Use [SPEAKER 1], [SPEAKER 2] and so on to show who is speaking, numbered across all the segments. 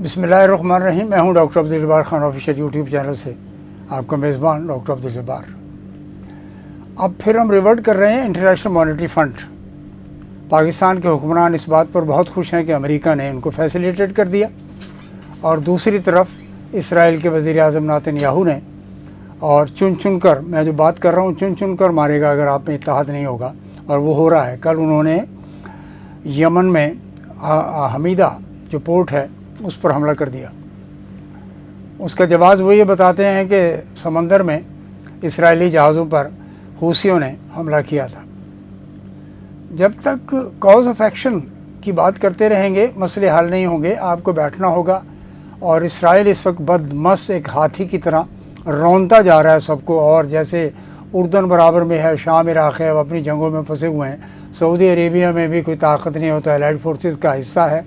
[SPEAKER 1] بسم اللہ الرحمن الرحیم. میں ہوں doctor Abdul Jabbar Khan official YouTube channel سے آپ کا میزبان ڈاکٹر عبدالجبار. اب پھر ہم ریورٹ کر رہے ہیں انٹرنیشنل مانیٹری فنڈ. پاکستان کے حکمران اس بات پر بہت خوش ہیں کہ امریکہ نے ان کو فیسیلیٹیٹ کر دیا، اور دوسری طرف اسرائیل کے وزیر اعظم نتن یاہو نے اور چن کر، میں جو بات کر رہا ہوں چن کر مارے گا اگر آپ میں اتحاد نہیں ہوگا، اور وہ ہو رہا ہے. کل انہوں نے یمن میں حمیدہ جو پورٹ ہے اس پر حملہ کر دیا. اس کا جواز وہ یہ بتاتے ہیں کہ سمندر میں اسرائیلی جہازوں پر حوثیوں نے حملہ کیا تھا. جب تک کاز آف ایکشن کی بات کرتے رہیں گے مسئلے حل نہیں ہوں گے. آپ کو بیٹھنا ہوگا. اور اسرائیل اس وقت بدمست ایک ہاتھی کی طرح رونتا جا رہا ہے سب کو، اور جیسے اردن برابر میں ہے، شام عراق ہے، وہ اپنی جنگوں میں پھنسے ہوئے ہیں. سعودی عربیہ میں بھی کوئی طاقت نہیں ہوتا، الائڈ فورسز کا حصہ ہے.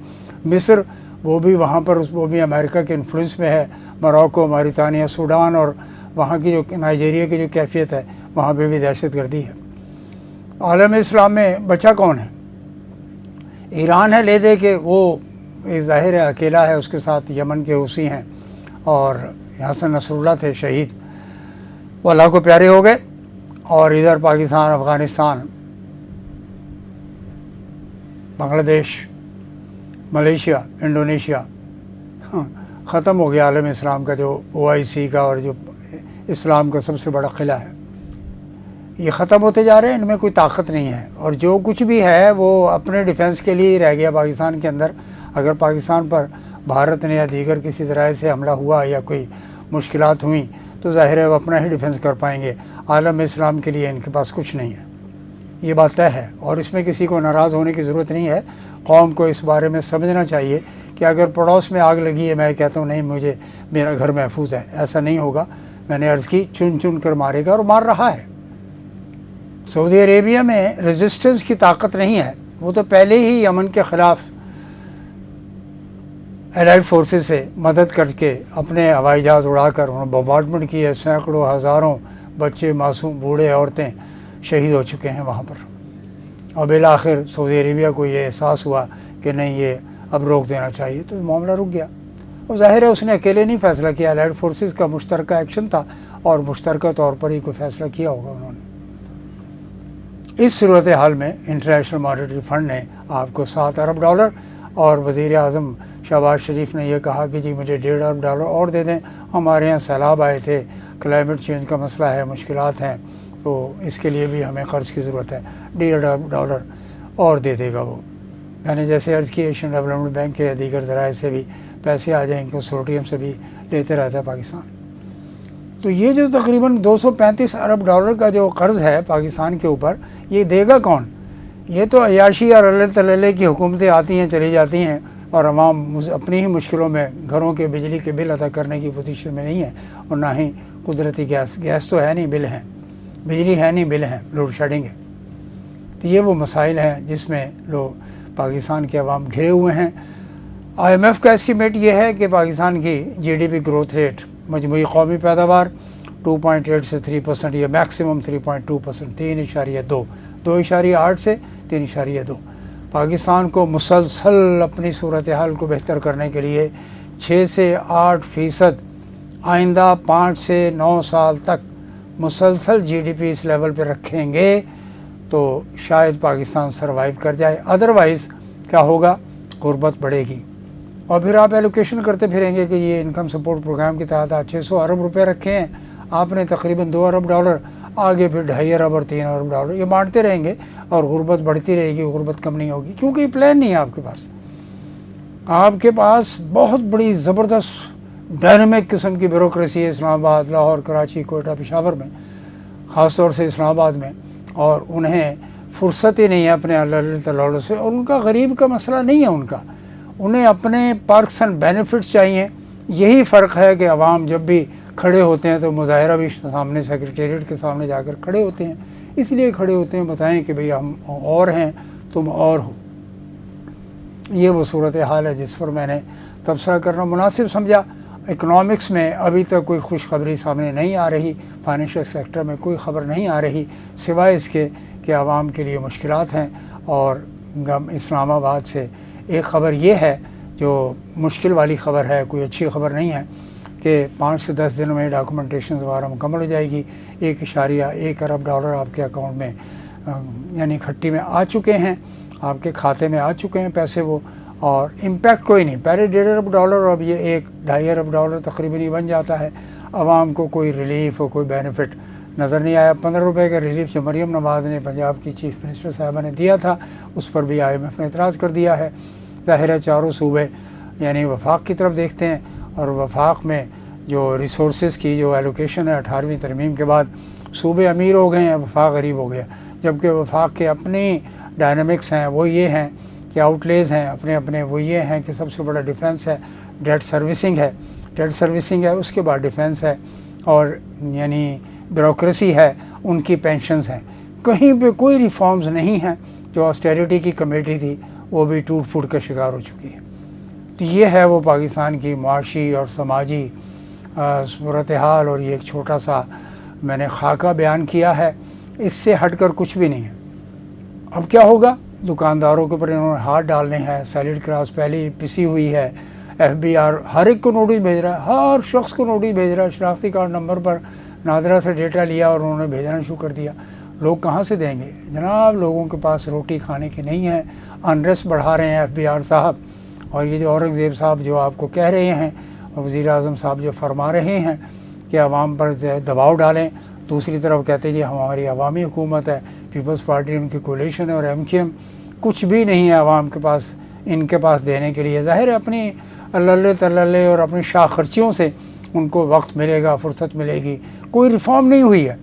[SPEAKER 1] مصر وہ بھی وہاں پر وہ بھی امریکہ کے انفلوئنس میں ہے. موروکو، موریتانیہ، سوڈان اور وہاں کی جو نائجیریا کی جو کیفیت ہے وہاں پہ بھی دہشت گردی ہے. عالم اسلام میں بچا کون ہے؟ ایران ہے لے دے کہ وہ ظاہر ہے اکیلا ہے، اس کے ساتھ یمن کے حوثی ہیں، اور حسن نصر اللہ تھے شہید، وہ اللہ کو پیارے ہو گئے. اور ادھر پاکستان، افغانستان، بنگلہ دیش، ملیشیا، انڈونیشیا، ختم ہو گیا عالم اسلام کا جو OIC کا اور جو اسلام کا سب سے بڑا قلعہ ہے. یہ ختم ہوتے جا رہے ہیں، ان میں کوئی طاقت نہیں ہے، اور جو کچھ بھی ہے وہ اپنے ڈیفنس کے لیے ہی رہ گیا پاکستان کے اندر. اگر پاکستان پر بھارت نے یا دیگر کسی ذرائع سے حملہ ہوا یا کوئی مشکلات ہوئیں تو ظاہر ہے وہ اپنا ہی ڈیفنس کر پائیں گے. عالم اسلام کے لیے ان کے پاس کچھ نہیں ہے، یہ بات طے ہے، اور اس میں کسی کو ناراض ہونے کی ضرورت نہیں ہے. قوم کو اس بارے میں سمجھنا چاہیے کہ اگر پڑوس میں آگ لگی ہے، میں کہتا ہوں نہیں میرا گھر محفوظ ہے، ایسا نہیں ہوگا. میں نے عرض کی چن کر مارے گا، اور مار رہا ہے. سعودی عربیہ میں ریزسٹنس کی طاقت نہیں ہے، وہ تو پہلے ہی یمن کے خلاف الائڈ فورسز سے مدد کر کے اپنے ہوائی جہاز اڑا کر انہوں نے بمبارڈمنٹ کی ہے. سینکڑوں ہزاروں بچے، معصوم، بوڑھے، عورتیں شہید ہو چکے ہیں وہاں پر. اور بالآخر سعودی عربیہ کو یہ احساس ہوا کہ نہیں یہ اب روک دینا چاہیے، تو معاملہ رک گیا. اور ظاہر ہے اس نے اکیلے نہیں فیصلہ کیا، الائڈ فورسز کا مشترکہ ایکشن تھا، اور مشترکہ طور پر ہی کوئی فیصلہ کیا ہوگا انہوں نے. اس صورتحال میں انٹرنیشنل مانیٹری فنڈ نے آپ کو $7 ارب، اور وزیر اعظم شہباز شریف نے یہ کہا کہ جی مجھے $1.5 ارب اور دے دیں، ہمارے یہاں سیلاب آئے تھے، کلائمیٹ چینج کا مسئلہ ہے، مشکلات ہیں، تو اس کے لیے بھی ہمیں قرض کی ضرورت ہے. $1.5 ارب اور دے دے گا وہ. میں نے جیسے عرض کی ایشین ڈیولپمنٹ بینک کے یا دیگر ذرائع سے بھی پیسے آ جائیں، کنسورٹیم سے بھی لیتے رہتا ہے پاکستان. تو یہ جو تقریباً $235 ارب کا جو قرض ہے پاکستان کے اوپر، یہ دے گا کون؟ یہ تو عیاشی اور اللہ تللے کی حکومتیں آتی ہیں چلی جاتی ہیں، اور عوام اپنی ہی مشکلوں میں گھروں کے بجلی کے بل ادا کرنے کی پوزیشن میں نہیں ہے، اور نہ ہی قدرتی گیس تو ہے نہیں، بل ہیں، بجلی ہے نہیں، بل ہیں، لوڈ شیڈنگ ہے. تو یہ وہ مسائل ہیں جس میں لوگ پاکستان کے عوام گھرے ہوئے ہیں. IMF کا اسٹیمیٹ یہ ہے کہ پاکستان کی GDP گروتھ ریٹ، مجموعی قومی پیداوار 2.8 سے 3%، یا میکسیمم 3.2%، 3.2، 2.8 سے 3.2. پاکستان کو مسلسل اپنی صورتحال کو بہتر کرنے کے لیے 6 سے 8% آئندہ 5 سے 9 سال تک مسلسل GDP اس لیول پہ رکھیں گے تو شاید پاکستان سروائیو کر جائے. ادروائز کیا ہوگا؟ غربت بڑھے گی، اور پھر آپ ایلوکیشن کرتے پھریں گے کہ یہ انکم سپورٹ پروگرام کے تحت 600 ارب روپے رکھے ہیں آپ نے، تقریباً $2 ارب، آگے پھر 2.5 ارب اور 3 ارب یہ بانٹتے رہیں گے، اور غربت بڑھتی رہے گی، غربت کم نہیں ہوگی، کیونکہ یہ پلان نہیں ہے آپ کے پاس. آپ کے پاس بہت بڑی زبردست ڈائنامک قسم کی بیوروکریسی ہے اسلام آباد، لاہور، کراچی، کوئٹہ، پشاور میں، خاص طور سے اسلام آباد میں، اور انہیں فرصت ہی نہیں ہے اپنے اللہ تعالیٰ سے. اور ان کا غریب کا مسئلہ نہیں ہے، انہیں اپنے پرکس اینڈ بینیفٹس چاہیے. یہی فرق ہے کہ عوام جب بھی کھڑے ہوتے ہیں تو مظاہرہ بھی سامنے سیکریٹریٹ کے سامنے جا کر کھڑے ہوتے ہیں، اس لیے کھڑے ہوتے ہیں بتائیں کہ بھئی ہم اور ہیں، تم اور ہو. یہ وہ صورتحال ہے جس پر میں نے تبصرہ کرنا مناسب سمجھا. اکنامکس میں ابھی تک کوئی خوشخبری سامنے نہیں آ رہی، فائنینشیل سیکٹر میں کوئی خبر نہیں آ رہی، سوائے اس کے کہ عوام کے لیے مشکلات ہیں. اور اسلام آباد سے ایک خبر یہ ہے جو مشکل والی خبر ہے، کوئی اچھی خبر نہیں ہے کہ 5 سے 10 دنوں میں ڈاکومنٹیشن وغیرہ مکمل ہو جائے گی. 1.1 ارب ڈالر آپ کے اکاؤنٹ میں یعنی کھٹی میں آ چکے ہیں، آپ کے کھاتے میں آ چکے ہیں پیسے وہ، اور امپیکٹ کوئی نہیں. پہلے 1.5 ارب ڈالر اور اب یہ 1.5 ارب ڈالر تقریباً ہی بن جاتا ہے. عوام کو کوئی ریلیف اور کوئی بینیفٹ نظر نہیں آیا. 15 روپے کا ریلیف جو مریم نواز نے پنجاب کی چیف منسٹر صاحبہ نے دیا تھا، اس پر بھی IMF نے اعتراض کر دیا ہے. ظاہر ہے چاروں صوبے یعنی وفاق کی طرف دیکھتے ہیں، اور وفاق میں جو ریسورسز کی جو ایلوکیشن ہے 18ویں ترمیم کے بعد، صوبے امیر ہو گئے ہیں، وفاق غریب ہو گیا. جبکہ وفاق کے اپنی ڈائنامکس ہیں، وہ یہ ہیں کہ آؤٹ لیز ہیں اپنے وہ یہ ہیں کہ سب سے بڑا ڈیفنس ہے، ڈیٹ سروسنگ ہے، اس کے بعد ڈیفنس ہے، اور یعنی بیوروکریسی ہے، ان کی پینشنز ہیں. کہیں پہ کوئی ریفارمز نہیں ہیں. جو آسٹیریٹی کی کمیٹی تھی وہ بھی ٹوٹ پھوٹ کا شکار ہو چکی ہے. تو یہ ہے وہ پاکستان کی معاشی اور سماجی صورتحال، اور یہ ایک چھوٹا سا میں نے خاکہ بیان کیا ہے. اس سے ہٹ کر کچھ بھی نہیں ہے. اب کیا ہوگا؟ دکانداروں کے اوپر انہوں نے ہاتھ ڈالنے ہیں. سیلڈ کلاس پہلے پسی ہوئی ہے. FBI ہر ایک کو نوٹس بھیج رہا ہے، ہر شخص کو نوٹس بھیج رہا ہے. شناختی کارڈ نمبر پر نادرا سے ڈیٹا لیا اور انہوں نے بھیجنا شروع کر دیا. لوگ کہاں سے دیں گے جناب؟ لوگوں کے پاس روٹی کھانے کی نہیں ہے. انریسٹ بڑھا رہے ہیں FBI صاحب. اور یہ جو اورنگزیب صاحب جو آپ کو کہہ رہے ہیں، وزیر اعظم صاحب جو فرما رہے ہیں کہ عوام پر دباؤ ڈالیں، دوسری طرف کہتے جی ہماری عوامی حکومت ہے، پیپلز پارٹی ان کی کولیشن ہے، اور MQM کچھ بھی نہیں ہے عوام کے پاس، ان کے پاس دینے کے لیے. ظاہر ہے اپنی اللہ تللے اور اپنی شاہ خرچیوں سے ان کو وقت ملے گا، فرصت ملے گی. کوئی ریفارم نہیں ہوئی ہے،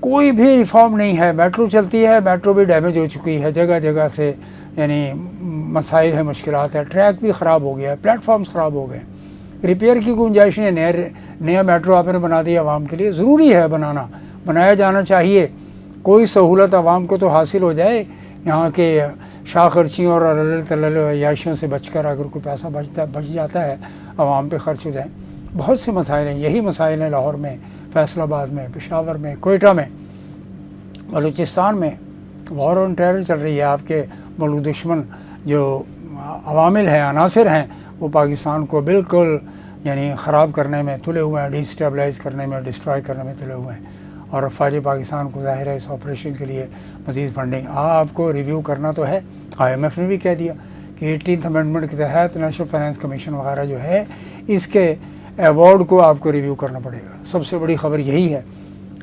[SPEAKER 1] کوئی بھی ریفارم نہیں ہے. میٹرو چلتی ہے، میٹرو بھی ڈیمیج ہو چکی ہے جگہ جگہ سے، یعنی مسائل ہیں، مشکلات ہیں. ٹریک بھی خراب ہو گیا ہے، پلیٹ فارمز خراب ہو گئے. ریپیئر کی گنجائش نہیں. نیا میٹرو آپ نے بنا دیا عوام کے لیے، ضروری ہے بنایا جانا چاہیے. کوئی سہولت عوام کو تو حاصل ہو جائے. یہاں کے شاہ خرچیوں اور اللہ تلل عیاشیوں سے بچ کر اگر کوئی پیسہ بچ جاتا ہے، عوام پہ خرچ ہو جائے. بہت سے مسائل ہیں. یہی مسائل ہیں لاہور میں، فیصل آباد میں، پشاور میں، کوئٹہ میں، بلوچستان میں. وار آن ٹیرر چل رہی ہے. آپ کے ملک دشمن جو عوامل ہیں، عناصر ہیں، وہ پاکستان کو بالکل یعنی خراب کرنے میں تلے ہوئے ہیں، ڈی اسٹیبلائز کرنے میں، ڈسٹرائے کرنے میں تلے ہوئے ہیں. اور افواج پاکستان کو ظاہر ہے اس آپریشن کے لیے مزید فنڈنگ آپ کو ریویو کرنا تو ہے. IMF نے بھی کہہ دیا کہ 18th امینڈمنٹ کے تحت نیشنل فائنانس کمیشن وغیرہ جو ہے، اس کے ایوارڈ کو آپ کو ریویو کرنا پڑے گا. سب سے بڑی خبر یہی ہے.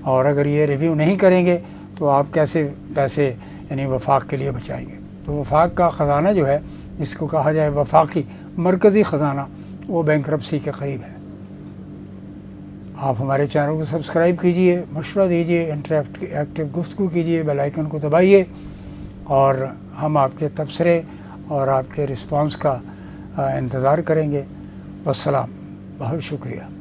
[SPEAKER 1] اور اگر یہ ریویو نہیں کریں گے تو آپ کیسے پیسے یعنی وفاق کے لیے بچائیں گے؟ تو وفاق کا خزانہ جو ہے، جس کو کہا جائے وفاقی مرکزی خزانہ، وہ بینکرپسی کے قریب ہے. آپ ہمارے چینل کو سبسکرائب کیجئے، مشورہ دیجئے، ایکٹیو گفتگو کیجئے، بیل آئیکن کو دبائیے، اور ہم آپ کے تبصرے اور آپ کے رسپانس کا انتظار کریں گے. والسلام. بہت شکریہ.